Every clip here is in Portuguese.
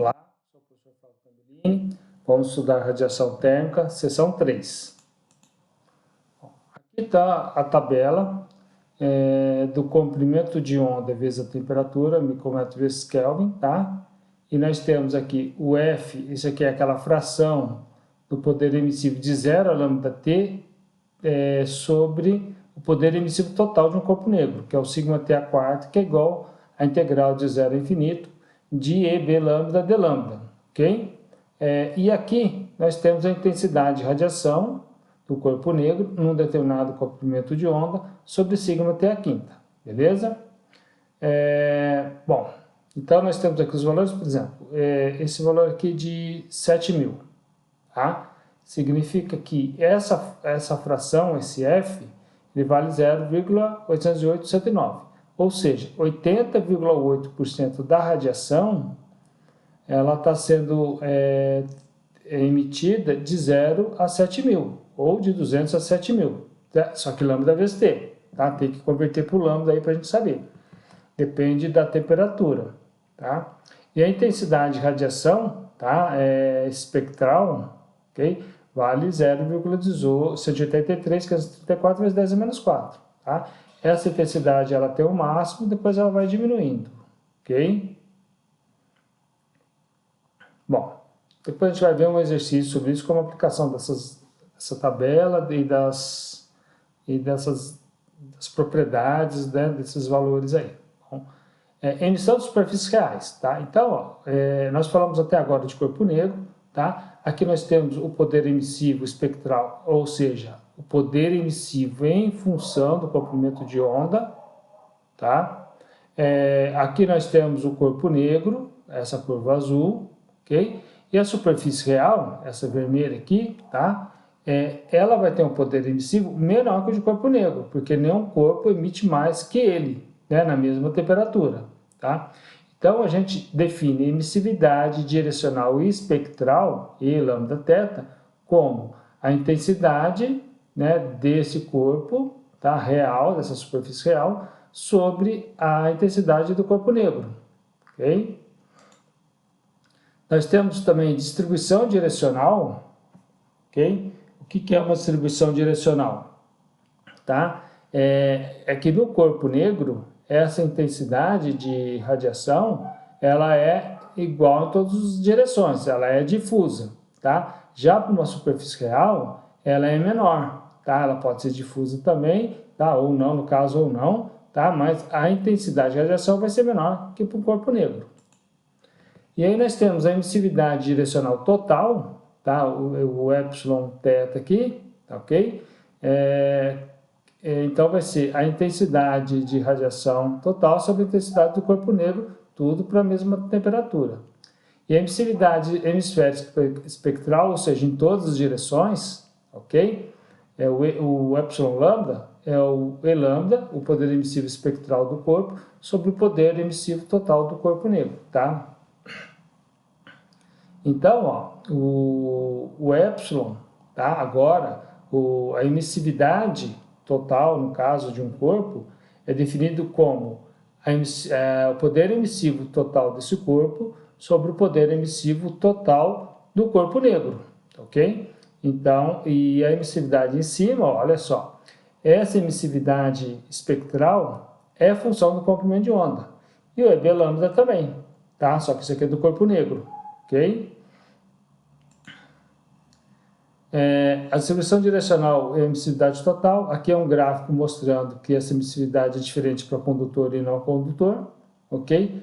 Olá, sou o professor Fábio Tambellini. Vamos estudar radiação térmica, seção 3. Aqui está a tabela do comprimento de onda vezes a temperatura, micrometro vezes Kelvin, tá? E nós temos aqui o F, isso aqui é aquela fração do poder emissivo de 0 a lambda T sobre o poder emissivo total de um corpo negro, que é o sigma T a quarta, que é igual à integral de 0 a infinito de EB lambda d lambda, ok? E aqui nós temos a intensidade de radiação do corpo negro num determinado comprimento de onda sobre sigma T a quinta, beleza? Bom, então nós temos aqui os valores, por exemplo, esse valor aqui de 7.000, tá? Significa que essa fração, esse F, ele vale 0,808,109. Ou seja, 80,8% da radiação ela está sendo emitida de 0 a 7.000, ou de 200 a 7.000, tá? Só que lambda vezes T, tá? Tem que converter para o lambda aí para a gente saber. Depende da temperatura, tá? E a intensidade de radiação, tá? Espectral, ok? Vale 0,183, 534 vezes 10 a menos 4, tá? Essa intensidade ela tem o máximo, depois ela vai diminuindo, ok? Bom, depois a gente vai ver um exercício sobre isso, como a aplicação dessa tabela e das propriedades, né, desses valores aí. Bom, emissão de superfícies reais, tá? Então, ó, nós falamos até agora de corpo negro, tá? Aqui nós temos o poder emissivo espectral, ou seja, o poder emissivo em função do comprimento de onda, tá? Aqui nós temos o corpo negro, essa curva azul, ok? E a superfície real, essa vermelha aqui, tá? Ela vai ter um poder emissivo menor que o de corpo negro, porque nenhum corpo emite mais que ele, né? Na mesma temperatura, tá? Então, a gente define emissividade direcional e espectral, E lambda θ, como a intensidade, né, desse corpo, tá, real, dessa superfície real, sobre a intensidade do corpo negro, ok? Nós temos também distribuição direcional, ok? O que é uma distribuição direcional? Tá? É que no corpo negro, essa intensidade de radiação, ela é igual em todas as direções, ela é difusa, tá? Já para uma superfície real, ela é menor, tá? Ela pode ser difusa também, tá? Ou não, no caso, ou não, tá? Mas a intensidade de radiação vai ser menor que para o corpo negro. E aí nós temos a emissividade direcional total, tá? O epsilon θ aqui, tá ok? Então vai ser a intensidade de radiação total sobre a intensidade do corpo negro, tudo para a mesma temperatura. E a emissividade hemisférica espectral, ou seja, em todas as direções, ok? O epsilon lambda é o E lambda, o poder emissivo espectral do corpo, sobre o poder emissivo total do corpo negro, tá? Então, ó, o epsilon, tá? Agora, a emissividade total, no caso de um corpo, é definido como o poder emissivo total desse corpo sobre o poder emissivo total do corpo negro, ok? Então, e a emissividade em cima, ó, olha só, essa emissividade espectral é função do comprimento de onda. E o EB lambda também, tá? Só que isso aqui é do corpo negro, ok? A distribuição direcional é a emissividade total. Aqui é um gráfico mostrando que essa emissividade é diferente para condutor e não condutor, ok?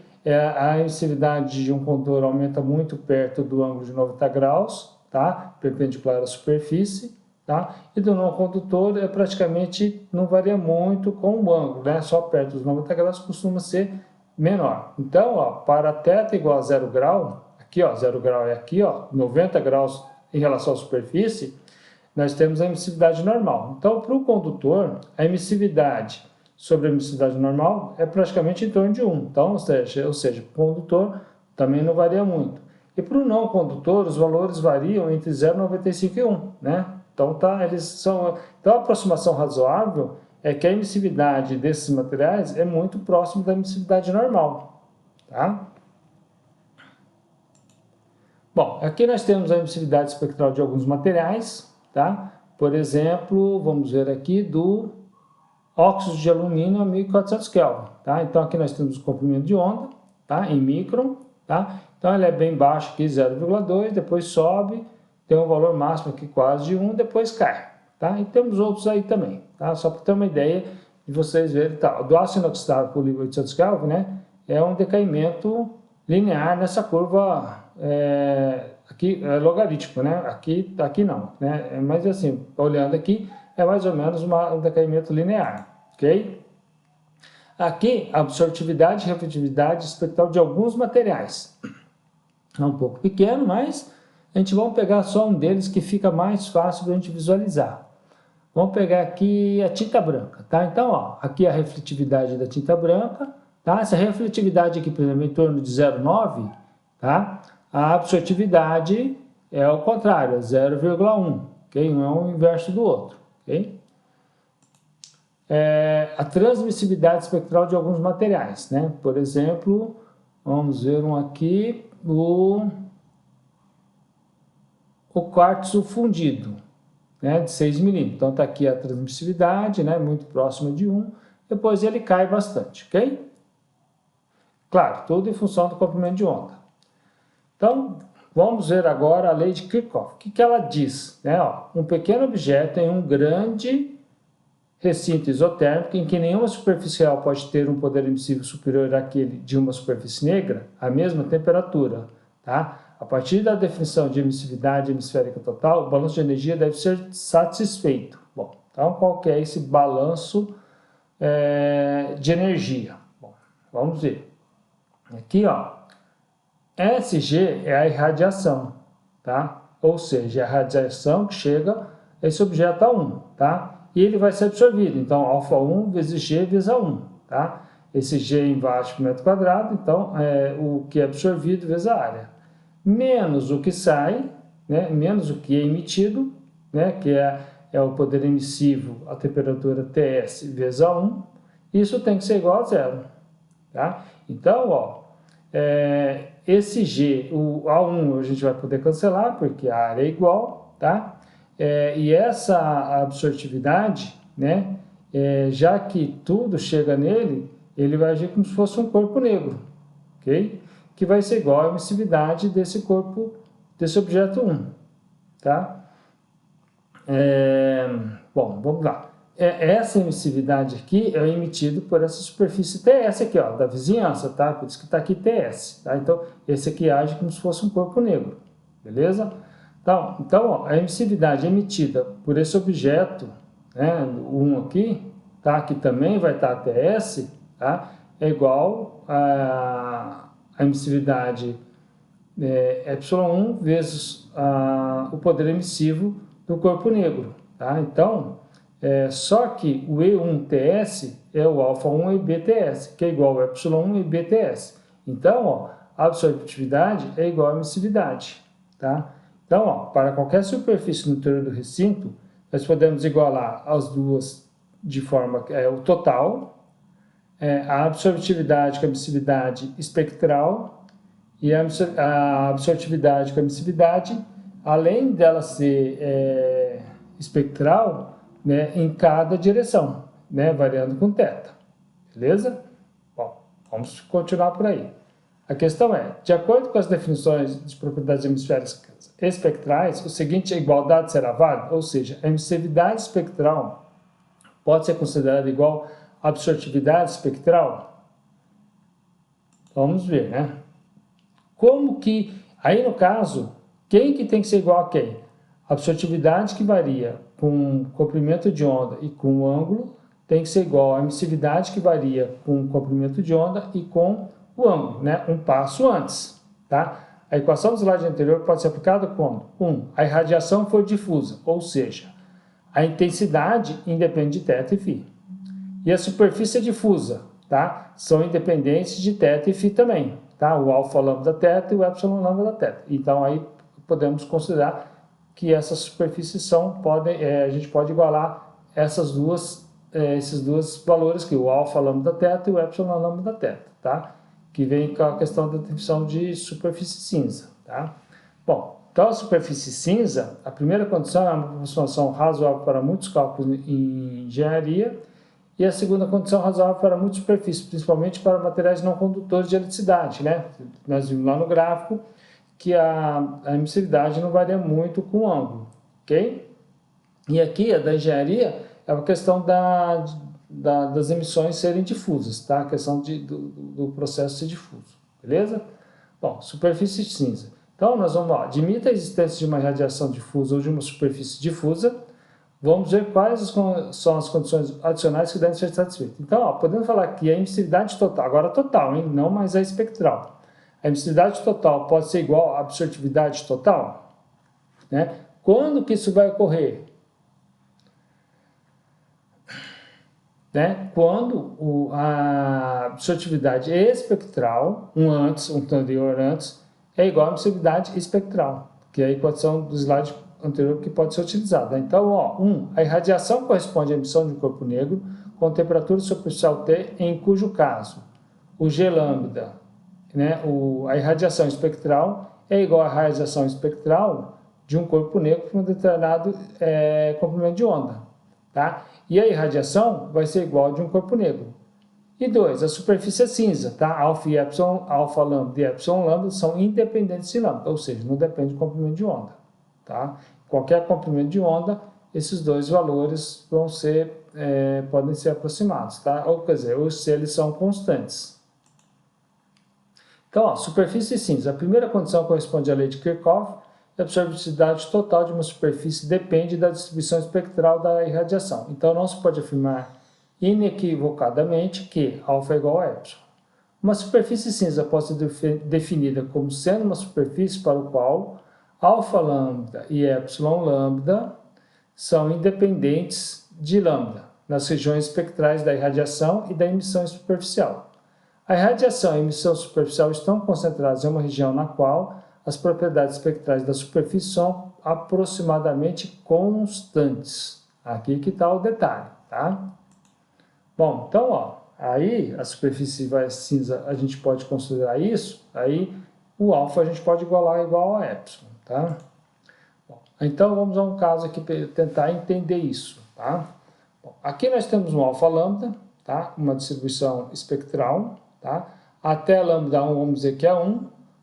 A emissividade de um condutor aumenta muito perto do ângulo de 90 graus, tá? Perpendicular à superfície, tá? E do não condutor praticamente não varia muito com o ângulo, né? Só perto dos 90 graus costuma ser menor. Então, ó, para θ igual a 0 grau, aqui, ó, 0 grau é aqui, ó, 90 graus em relação à superfície, nós temos a emissividade normal. Então, para o condutor, a emissividade sobre a emissividade normal é praticamente em torno de 1. Então, ou seja, para o condutor também não varia muito. E para o não condutor, os valores variam entre 0,95 e 1, né? Então, então, a aproximação razoável é que a emissividade desses materiais é muito próxima da emissividade normal, tá? Bom, aqui nós temos a emissividade espectral de alguns materiais, tá? Por exemplo, vamos ver aqui do óxido de alumínio a 1400 Kelvin, tá? Então aqui nós temos o comprimento de onda, tá? Em micron, tá? Então ele é bem baixo aqui, 0,2, depois sobe, tem um valor máximo aqui quase de 1, depois cai, tá? E temos outros aí também, tá? Só para ter uma ideia de vocês verem, tá? Do aço inoxidável por 1800 Kelvin, né? É um decaimento linear nessa curva aqui, logarítmico, né? Aqui não, né? Mas assim, olhando aqui, é mais ou menos um decaimento linear, ok? Aqui, a absortividade e refletividade espectral de alguns materiais. É um pouco pequeno, mas a gente vai pegar só um deles que fica mais fácil para a gente visualizar. Vamos pegar aqui a tinta branca, tá? Então, ó, aqui a refletividade da tinta branca, tá? Essa refletividade aqui, por exemplo, em torno de 0,9, tá? A absortividade é ao contrário, é 0,1, ok? Um é o inverso do outro, ok? A transmissibilidade espectral de alguns materiais, né? Por exemplo, vamos ver um aqui, o quartzo fundido, né? De 6 milímetros. Então está aqui a transmissibilidade, né? Muito próxima de 1, depois ele cai bastante, ok? Claro, tudo em função do comprimento de onda. Então, vamos ver agora a lei de Kirchhoff. O que ela diz? Né? Ó, um pequeno objeto em um grande recinto isotérmico em que nenhuma superfície real pode ter um poder emissivo superior àquele de uma superfície negra, a mesma temperatura. Tá? A partir da definição de emissividade hemisférica total, o balanço de energia deve ser satisfeito. Bom, então qual que é esse balanço de energia? Bom, vamos ver. Aqui, ó, SG é a irradiação, tá? Ou seja, a radiação que chega a esse objeto A1, tá? E ele vai ser absorvido, então alfa1 vezes G vezes A1, tá? Esse G em watts por metro quadrado, então o que é absorvido vezes a área. Menos o que sai, né? Menos o que é emitido, né? Que é o poder emissivo, a temperatura TS vezes A1, isso tem que ser igual a zero, tá? Então, ó, esse G, o A1 a gente vai poder cancelar, porque a área é igual, tá? E essa absortividade, né? Já que tudo chega nele, ele vai agir como se fosse um corpo negro, ok? Que vai ser igual à emissividade desse corpo, desse objeto 1, tá? Bom, vamos lá. Essa emissividade aqui é emitida por essa superfície TS aqui, ó, da vizinhança, tá? Por isso que está aqui TS, tá? Então, esse aqui age como se fosse um corpo negro, beleza? Então ó, a emissividade emitida por esse objeto, né, o 1 aqui, tá? Que também vai estar TS, tá? É igual a emissividade ε1 vezes o poder emissivo do corpo negro, tá? Então, só que o E1TS é o alfa1 e BTS, que é igual ao ε1 e BTS. Então, ó, a absortividade é igual à emissividade, tá? Então, ó, para qualquer superfície no interior do recinto, nós podemos igualar as duas de forma o total, a absortividade com a emissividade espectral e a absortividade com a emissividade, além dela ser espectral, né, em cada direção, né, variando com θ, beleza? Bom, vamos continuar por aí. A questão é, de acordo com as definições de propriedades hemisféricas espectrais, o seguinte, a igualdade será válida, ou seja, a emissividade espectral pode ser considerada igual à absortividade espectral? Vamos ver, né? Como que, aí no caso, quem que tem que ser igual a quem? A absortividade que varia com comprimento de onda e com o ângulo tem que ser igual à emissividade que varia com o comprimento de onda e com o ângulo, né? Um passo antes, tá? A equação do slide anterior pode ser aplicada quando? 1. A irradiação for difusa, ou seja, a intensidade independe de θ e φ. E a superfície é difusa, tá? São independentes de θ e φ também, tá? O alfa lambda θ e o epsilon lambda θ. Então, aí podemos considerar que essas superfícies a gente pode igualar esses dois valores aqui, o alfa lambda θ e o epsilon lambda θ, tá? Que vem com a questão da definição de superfície cinza, tá? Bom, então a superfície cinza, a primeira condição é uma aproximação razoável para muitos cálculos em engenharia, e a segunda condição razoável para muitas superfícies, principalmente para materiais não condutores de eletricidade, né? Nós vimos lá no gráfico que a emissividade não varia muito com o ângulo, ok? E aqui, a da engenharia, é uma questão das emissões serem difusas, tá? A questão do processo ser difuso, beleza? Bom, superfície cinza. Então, nós vamos lá, admita a existência de uma radiação difusa ou de uma superfície difusa. Vamos ver quais são as condições adicionais que devem ser satisfeitas. Então, ó, podemos falar que a emissividade total, agora total, hein? Não mais a espectral. A emissividade total pode ser igual à absortividade total? Né? Quando que isso vai ocorrer? Né? Quando a absortividade espectral, um anterior antes, é igual à emissividade espectral, que é a equação do slide anterior que pode ser utilizada. Então, ó, a irradiação corresponde à emissão de um corpo negro com temperatura superficial T, em cujo caso o G lambda, né, a irradiação espectral é igual à radiação espectral de um corpo negro com um determinado comprimento de onda. Tá? E a irradiação vai ser igual a de um corpo negro. E 2, a superfície é cinza, tá? Alfa e epsilon, alfa lambda e epsilon lambda são independentes de lambda, ou seja, não depende do comprimento de onda, tá? Qualquer comprimento de onda, esses dois valores vão ser, podem ser aproximados, tá? Ou quer dizer, ou se eles são constantes. Então, ó, superfície cinza, a primeira condição corresponde à lei de Kirchhoff. A absorvibilidade total de uma superfície depende da distribuição espectral da irradiação. Então, não se pode afirmar inequivocadamente que alfa é igual a epsilon. Uma superfície cinza pode ser definida como sendo uma superfície para o qual alfa lambda e epsilon lambda são independentes de lambda nas regiões espectrais da irradiação e da emissão superficial. A irradiação e a emissão superficial estão concentradas em uma região na qual as propriedades espectrais da superfície são aproximadamente constantes. Aqui que está o detalhe, tá? Bom, então, ó, aí a superfície cinza, a gente pode considerar isso, aí o alfa a gente pode igual a epsilon, tá? Bom, então, vamos a um caso aqui para tentar entender isso, tá? Bom, aqui nós temos um alfa lambda, tá? Uma distribuição espectral, tá? Até lambda 1, vamos dizer que é 1,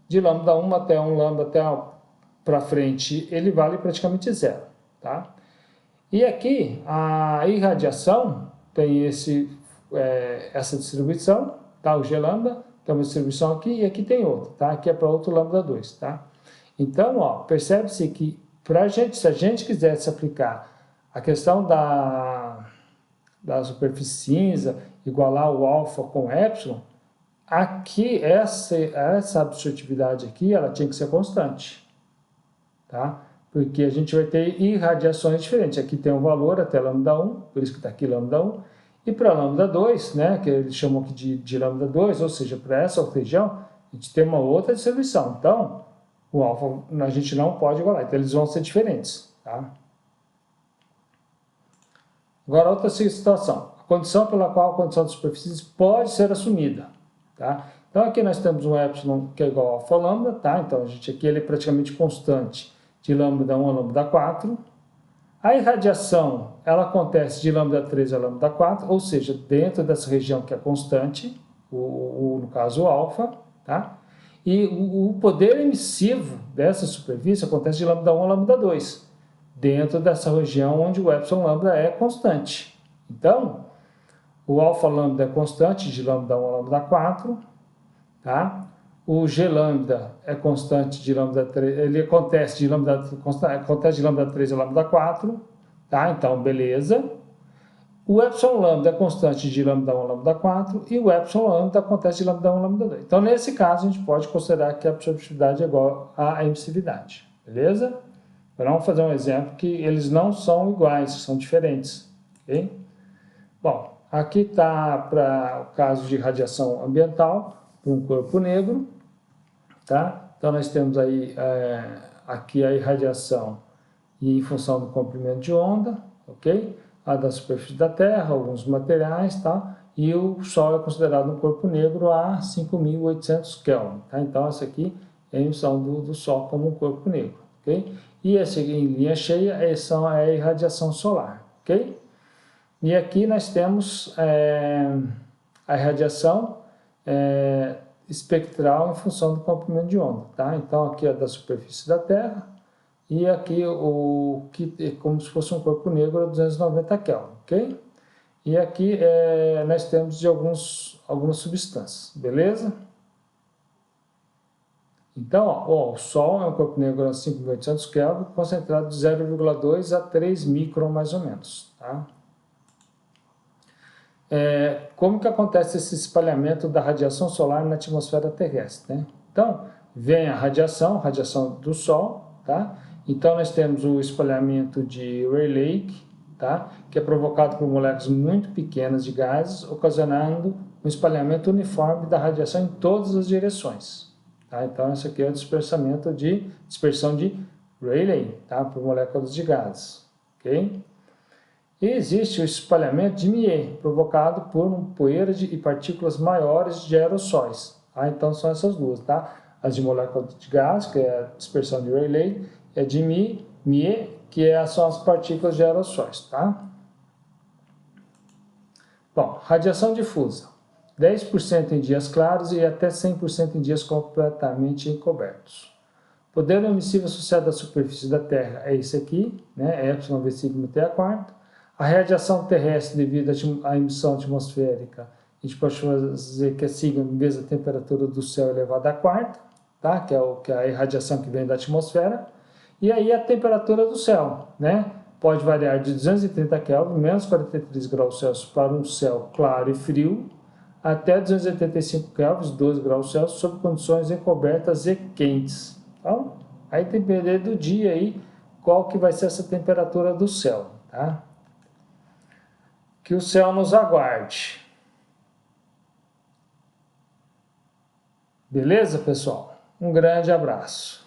de lambda 1 até 1 lambda até para frente, ele vale praticamente zero, tá? E aqui, a irradiação tem essa distribuição, tá? O G lambda, tem uma distribuição aqui, e aqui tem outra, tá? Aqui é para outro lambda 2, tá? Então, ó, percebe-se que se a gente quisesse aplicar a questão da superfície cinza, igualar o alfa com epsilon, aqui, essa absortividade aqui, ela tinha que ser constante, tá? Porque a gente vai ter irradiações diferentes. Aqui tem um valor até lambda 1, por isso que está aqui lambda 1, e para lambda 2, né, que eles chamam aqui de lambda 2, ou seja, para essa outra região, a gente tem uma outra distribuição. Então, o alfa a gente não pode igualar, então eles vão ser diferentes, tá? Agora, outra situação. A condição pela qual a condição de superfície pode ser assumida, tá? Então, aqui nós temos um epsilon que é igual a alfa lambda, tá? Então, aqui ele é praticamente constante de lambda 1 a lambda 4. A irradiação, ela acontece de lambda 3 a lambda 4, ou seja, dentro dessa região que é constante, no caso o alfa, tá? E o poder emissivo dessa superfície acontece de lambda 1 a lambda 2, dentro dessa região onde o epsilon lambda é constante. Então, o alfa lambda é constante de lambda 1 a lambda 4, tá? O G lambda é constante de lambda 3, ele acontece de lambda 3 a lambda 4, tá? Então, beleza. O epsilon lambda é constante de lambda 1 a lambda 4 e o epsilon lambda acontece de lambda 1 a lambda 2. Então, nesse caso, a gente pode considerar que a absortividade é igual à emissividade, beleza? Então, vamos fazer um exemplo que eles não são iguais, são diferentes, ok? Bom, aqui está para o caso de radiação ambiental, para um corpo negro, tá? Então, nós temos aí aqui a irradiação e em função do comprimento de onda, ok? A da superfície da Terra, alguns materiais, tá? E o Sol é considerado um corpo negro a 5.800 Kelvin, tá? Então, essa aqui a emissão do Sol como um corpo negro, ok? E esse em linha cheia é a irradiação solar, ok? E aqui nós temos a irradiação espectral em função do comprimento de onda, tá? Então aqui é da superfície da Terra e aqui o que é como se fosse um corpo negro a 290 Kelvin, ok? E aqui nós temos de algumas substâncias, beleza? Então, ó, o Sol é um corpo negro a 5.800 Kelvin, concentrado de 0,2 a 3 micron mais ou menos, tá? Como que acontece esse espalhamento da radiação solar na atmosfera terrestre, né? Então, vem a radiação do Sol, tá? Então, nós temos o espalhamento de Rayleigh, tá? Que é provocado por moléculas muito pequenas de gases, ocasionando um espalhamento uniforme da radiação em todas as direções, tá? Então, isso aqui é o dispersão de Rayleigh, tá? Por moléculas de gases, ok? E existe o espalhamento de Mie, provocado por poeira e partículas maiores de aerossóis. Tá? Então são essas duas, tá? As de molécula de gás, que é a dispersão de Rayleigh, e a de Mie, que são as partículas de aerossóis, tá? Bom, radiação difusa. 10% em dias claros e até 100% em dias completamente encobertos. O poder emissivo associado à superfície da Terra é esse aqui, né? Epsilon v sigma t a quarta. A radiação terrestre devido à emissão atmosférica, a gente pode fazer que é sigma vezes a temperatura do céu elevado à quarta, tá? que é a irradiação que vem da atmosfera. E aí a temperatura do céu, né? Pode variar de 230 Kelvin, menos 43 graus Celsius, para um céu claro e frio, até 285 Kelvin, 12 graus Celsius, sob condições encobertas e quentes. Então, aí depender do dia aí, qual que vai ser essa temperatura do céu, tá? Que o céu nos aguarde. Beleza, pessoal? Um grande abraço.